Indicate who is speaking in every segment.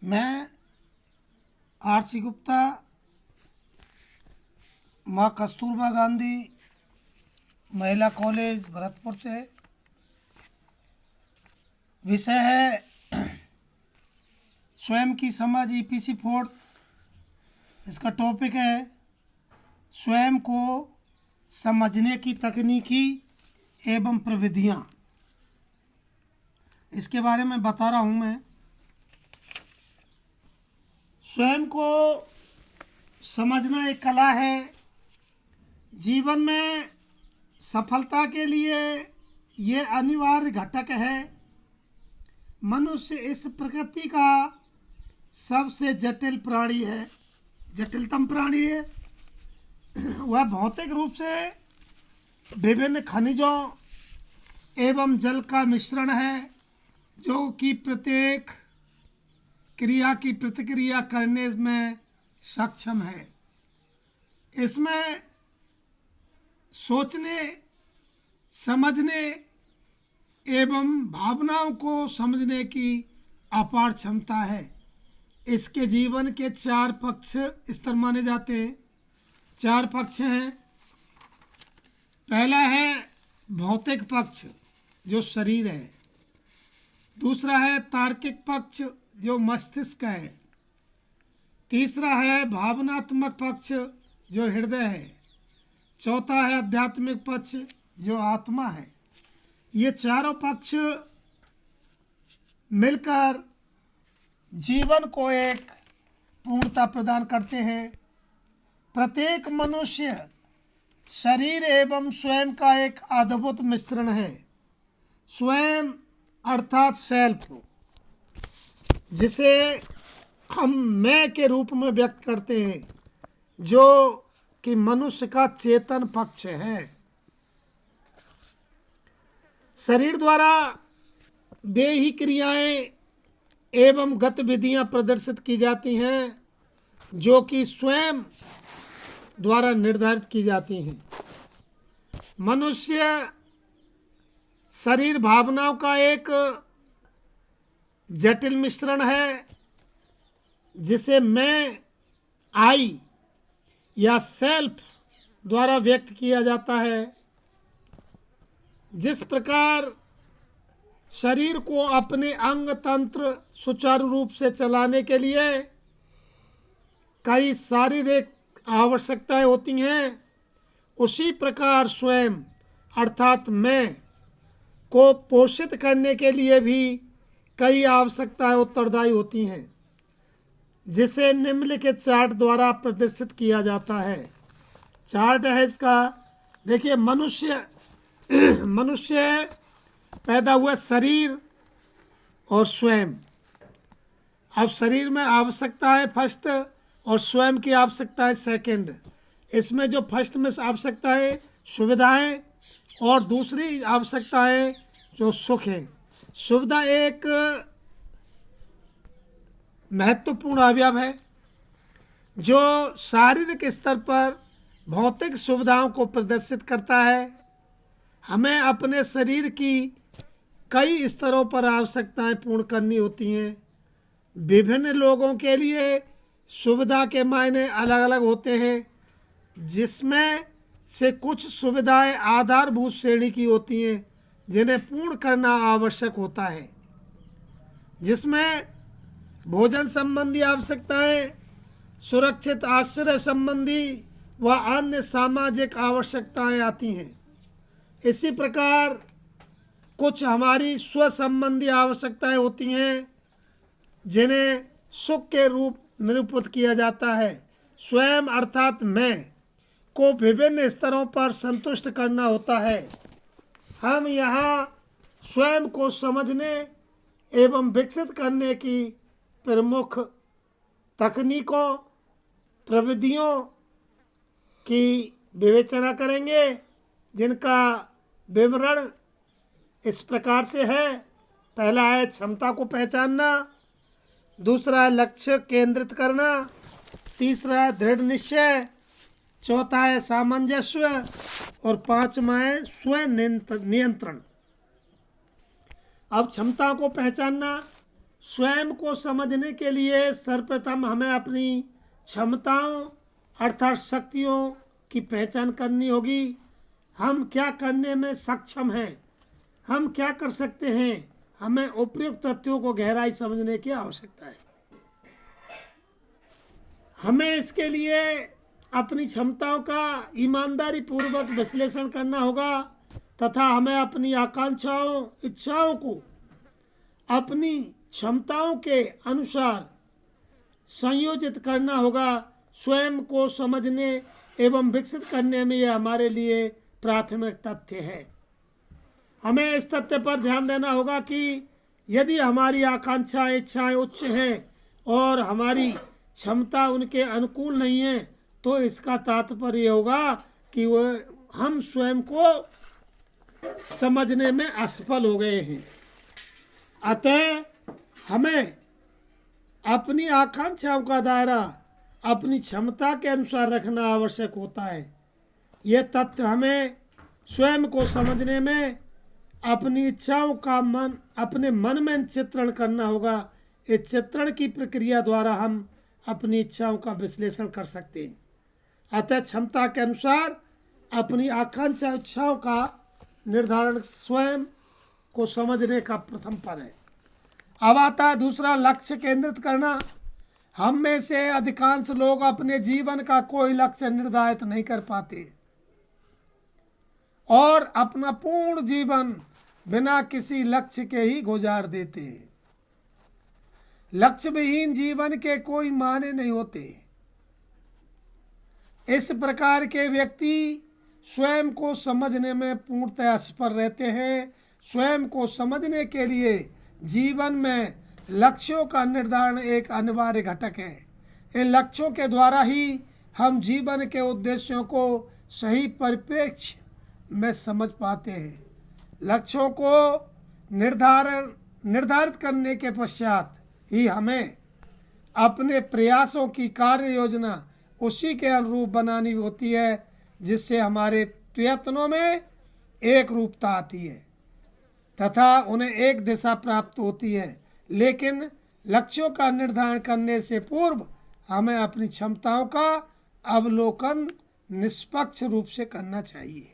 Speaker 1: मैं आर.सी. गुप्ता, माँ कस्तूरबा गांधी महिला कॉलेज भरतपुर से। विषय है स्वयं की समझ, ईपीसी 4। इसका टॉपिक है स्वयं को समझने की तकनीकी एवं प्रविधियाँ। इसके बारे में बता रहा हूँ मैं। स्वयं को समझना एक कला है। जीवन में सफलता के लिए ये अनिवार्य घटक है। मनुष्य इस प्रकृति का सबसे जटिल प्राणी है, जटिलतम प्राणी है। वह भौतिक रूप से विभिन्न खनिजों एवं जल का मिश्रण है, जो कि प्रत्येक क्रिया की प्रतिक्रिया करने में सक्षम है। इसमें सोचने, समझने एवं भावनाओं को समझने की अपार क्षमता है। इसके जीवन के 4 पक्ष स्तर माने जाते हैं। 4 पक्ष हैं। पहला है भौतिक पक्ष, जो शरीर है। दूसरा है तार्किक पक्ष, जो मस्तिष्क है। तीसरा है भावनात्मक पक्ष, जो हृदय है। चौथा है आध्यात्मिक पक्ष, जो आत्मा है। ये चारों पक्ष मिलकर जीवन को एक पूर्णता प्रदान करते हैं। प्रत्येक मनुष्य शरीर एवं स्वयं का एक अद्भुत मिश्रण है। स्वयं अर्थात सेल्फ, जिसे हम मैं के रूप में व्यक्त करते हैं, जो कि मनुष्य का चेतन पक्ष है। शरीर द्वारा वे ही क्रियाएं एवं गतिविधियां प्रदर्शित की जाती हैं जो कि स्वयं द्वारा निर्धारित की जाती हैं। मनुष्य शरीर भावनाओं का एक जटिल मिश्रण है, जिसे मैं, आई या सेल्फ द्वारा व्यक्त किया जाता है। जिस प्रकार शरीर को अपने अंग तंत्र सुचारू रूप से चलाने के लिए कई शारीरिक आवश्यकताएं होती हैं, उसी प्रकार स्वयं अर्थात मैं को पोषित करने के लिए भी कई आवश्यकताएं उत्तरदायी होती हैं, जिसे निम्नलिखित चार्ट द्वारा प्रदर्शित किया जाता है। चार्ट है इसका। देखिए, मनुष्य पैदा हुआ शरीर और स्वयं। अब शरीर में आवश्यकता है फर्स्ट और स्वयं की आवश्यकता है सेकंड। इसमें जो फर्स्ट में आवश्यकता है सुविधाएं और दूसरी आवश्यकता है जो सुख है। सुविधा एक महत्वपूर्ण अवयव है जो शारीरिक स्तर पर भौतिक सुविधाओं को प्रदर्शित करता है। हमें अपने शरीर की कई स्तरों पर आवश्यकताएं पूर्ण करनी होती हैं। विभिन्न लोगों के लिए सुविधा के मायने अलग अलग होते हैं, जिसमें से कुछ सुविधाएं आधारभूत श्रेणी की होती हैं, जिन्हें पूर्ण करना आवश्यक होता है, जिसमें भोजन संबंधी आवश्यकताएं, सुरक्षित आश्रय संबंधी व अन्य सामाजिक आवश्यकताएं आती हैं। इसी प्रकार कुछ हमारी स्व संबंधी आवश्यकताएं होती हैं, जिन्हें सुख के रूप निरूपित किया जाता है। स्वयं अर्थात मैं को विभिन्न स्तरों पर संतुष्ट करना होता है। हम यहाँ स्वयं को समझने एवं विकसित करने की प्रमुख तकनीकों, प्रविधियों की विवेचना करेंगे, जिनका विवरण इस प्रकार से है। पहला है क्षमता को पहचानना, दूसरा है लक्ष्य केंद्रित करना, तीसरा है दृढ़ निश्चय, चौथा है सामंजस्य और पांचवा है स्वयं नियंत्रण। अब क्षमता को पहचानना स्वयं को समझने के लिए सर्वप्रथम हमें अपनी क्षमताओं अर्थात शक्तियों की पहचान करनी होगी। हम क्या करने में सक्षम हैं, हम क्या कर सकते हैं। हमें उपयुक्त तथ्यों को गहराई समझने की आवश्यकता है। हमें इसके लिए अपनी क्षमताओं का ईमानदारी पूर्वक विश्लेषण करना होगा तथा हमें अपनी आकांक्षाओं इच्छाओं को अपनी क्षमताओं के अनुसार संयोजित करना होगा। स्वयं को समझने एवं विकसित करने में यह हमारे लिए प्राथमिक तथ्य है। हमें इस तथ्य पर ध्यान देना होगा कि यदि हमारी आकांक्षाएं इच्छाएं उच्च हैं और हमारी क्षमता उनके अनुकूल नहीं है तो इसका तात्पर्य होगा कि हम स्वयं को समझने में असफल हो गए हैं। अतः हमें अपनी आकांक्षाओं का दायरा अपनी क्षमता के अनुसार रखना आवश्यक होता है। यह तथ्य हमें स्वयं को समझने में अपनी इच्छाओं का अपने मन में चित्रण करना होगा। इस चित्रण की प्रक्रिया द्वारा हम अपनी इच्छाओं का विश्लेषण कर सकते हैं। अतः क्षमता के अनुसार अपनी आकांक्षा इच्छाओं का निर्धारण स्वयं को समझने का प्रथम पद है। अब आता है दूसरा, लक्ष्य केंद्रित करना। हम में से अधिकांश लोग अपने जीवन का कोई लक्ष्य निर्धारित नहीं कर पाते और अपना पूर्ण जीवन बिना किसी लक्ष्य के ही गुजार देते हैं। लक्ष्य विहीन जीवन के कोई मायने नहीं होते। इस प्रकार के व्यक्ति स्वयं को समझने में पूर्णतः असफल रहते हैं। स्वयं को समझने के लिए जीवन में लक्ष्यों का निर्धारण एक अनिवार्य घटक है। इन लक्ष्यों के द्वारा ही हम जीवन के उद्देश्यों को सही परिप्रेक्ष्य में समझ पाते हैं। लक्ष्यों को निर्धारित करने के पश्चात ही हमें अपने प्रयासों की कार्य योजना उसी के अनुरूप बनानी होती है, जिससे हमारे प्रयत्नों में एक रूपता आती है तथा उन्हें एक दिशा प्राप्त होती है। लेकिन लक्ष्यों का निर्धारण करने से पूर्व हमें अपनी क्षमताओं का अवलोकन निष्पक्ष रूप से करना चाहिए।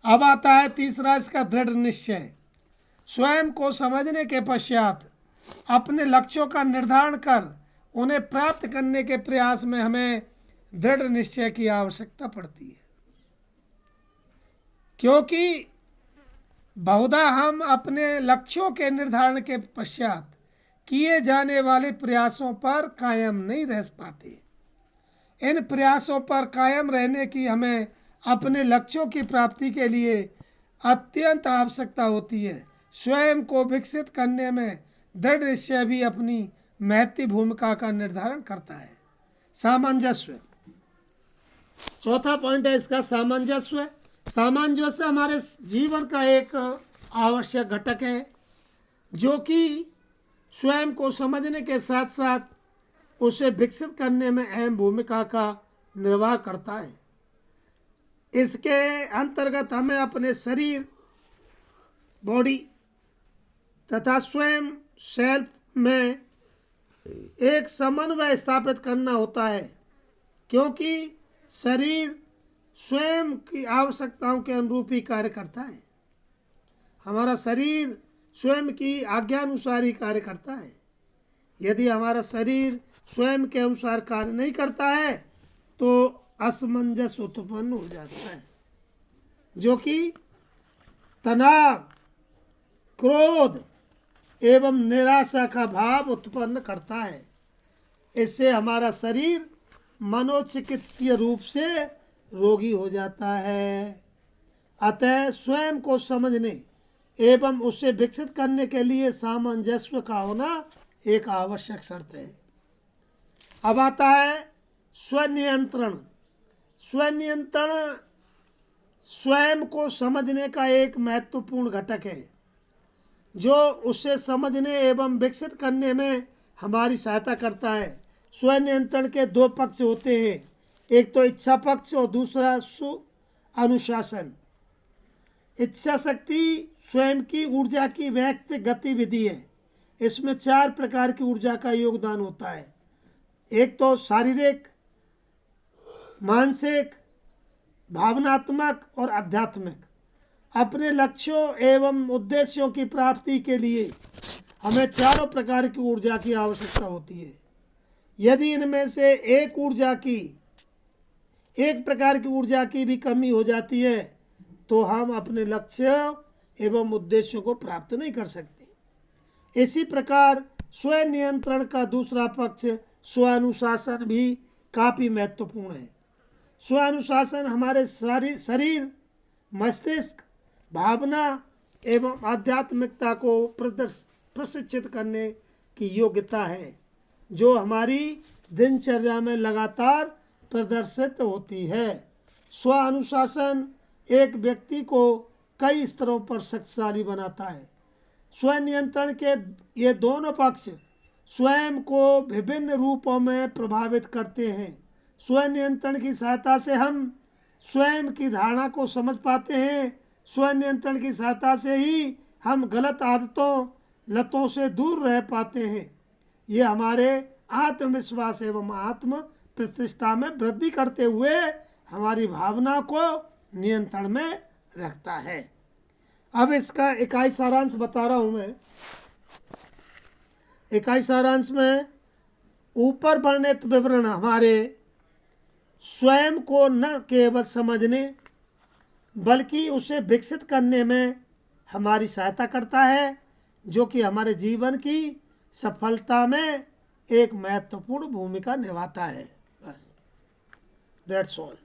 Speaker 1: अब आता है तीसरा, इसका दृढ़ निश्चय। स्वयं को समझने के पश्चात अपने लक्ष्यों का निर्धारण कर उन्हें प्राप्त करने के प्रयास में हमें दृढ़ निश्चय की आवश्यकता पड़ती है, क्योंकि बहुधा हम अपने लक्ष्यों के निर्धारण के पश्चात किए जाने वाले प्रयासों पर कायम नहीं रह पाते। इन प्रयासों पर कायम रहने की हमें अपने लक्ष्यों की प्राप्ति के लिए अत्यंत आवश्यकता होती है। स्वयं को विकसित करने में दृढ़ निश्चय भी अपनी महती भूमिका का निर्धारण करता है। सामंजस्य, चौथा पॉइंट है इसका सामंजस्य। सामंजस्य हमारे जीवन का एक आवश्यक घटक है जो कि स्वयं को समझने के साथ साथ उसे विकसित करने में अहम भूमिका का निर्वाह करता है। इसके अंतर्गत हमें अपने शरीर बॉडी तथा स्वयं सेल्फ में एक समन्वय स्थापित करना होता है, क्योंकि शरीर स्वयं की आवश्यकताओं के अनुरूप ही कार्य करता है। हमारा शरीर स्वयं की आज्ञानुसार ही कार्य करता है। यदि हमारा शरीर स्वयं के अनुसार कार्य नहीं करता है तो असमंजस उत्पन्न हो जाता है, जो कि तनाव, क्रोध एवं निराशा का भाव उत्पन्न करता है। इससे हमारा शरीर मनोचिकित्सीय रूप से रोगी हो जाता है। अतः स्वयं को समझने एवं उसे विकसित करने के लिए सामंजस्य का होना एक आवश्यक शर्त है। अब आता है स्वनियंत्रण। स्वनियंत्रण स्वयं को समझने का एक महत्वपूर्ण घटक है जो उसे समझने एवं विकसित करने में हमारी सहायता करता है। स्वनियंत्रण के दो पक्ष होते हैं, एक तो इच्छा पक्ष और दूसरा अनुशासन। इच्छा शक्ति स्वयं की ऊर्जा की व्यक्त गतिविधि है। इसमें 4 प्रकार की ऊर्जा का योगदान होता है। एक तो शारीरिक, मानसिक, भावनात्मक और आध्यात्मिक। अपने लक्ष्यों एवं उद्देश्यों की प्राप्ति के लिए हमें चारों प्रकार की ऊर्जा की आवश्यकता होती है। यदि इनमें से एक प्रकार की ऊर्जा की भी कमी हो जाती है तो हम अपने लक्ष्य एवं उद्देश्यों को प्राप्त नहीं कर सकते। इसी प्रकार स्व नियंत्रण का दूसरा पक्ष स्वानुशासन भी काफ़ी महत्वपूर्ण है। स्वानुशासन हमारे शरीर, मस्तिष्क, भावना एवं आध्यात्मिकता को प्रशिक्षित करने की योग्यता है, जो हमारी दिनचर्या में लगातार प्रदर्शित होती है। स्व अनुशासन एक व्यक्ति को कई स्तरों पर शक्तिशाली बनाता है। स्व नियंत्रण के ये दोनों पक्ष स्वयं को विभिन्न रूपों में प्रभावित करते हैं। स्व नियंत्रण की सहायता से हम स्वयं की धारणा को समझ पाते हैं। स्व नियंत्रण की सहायता से ही हम गलत आदतों, लतों से दूर रह पाते हैं। ये हमारे आत्मविश्वास एवं आत्म प्रतिष्ठा में वृद्धि करते हुए हमारी भावना को नियंत्रण में रखता है। अब इसका इकाई सारांश बता रहा हूँ मैं। इकाई सारांश में ऊपर वर्णित विवरण हमारे स्वयं को न केवल समझने बल्कि उसे विकसित करने में हमारी सहायता करता है, जो कि हमारे जीवन की सफलता में एक महत्वपूर्ण भूमिका निभाता है। बस, दैट्स ऑल।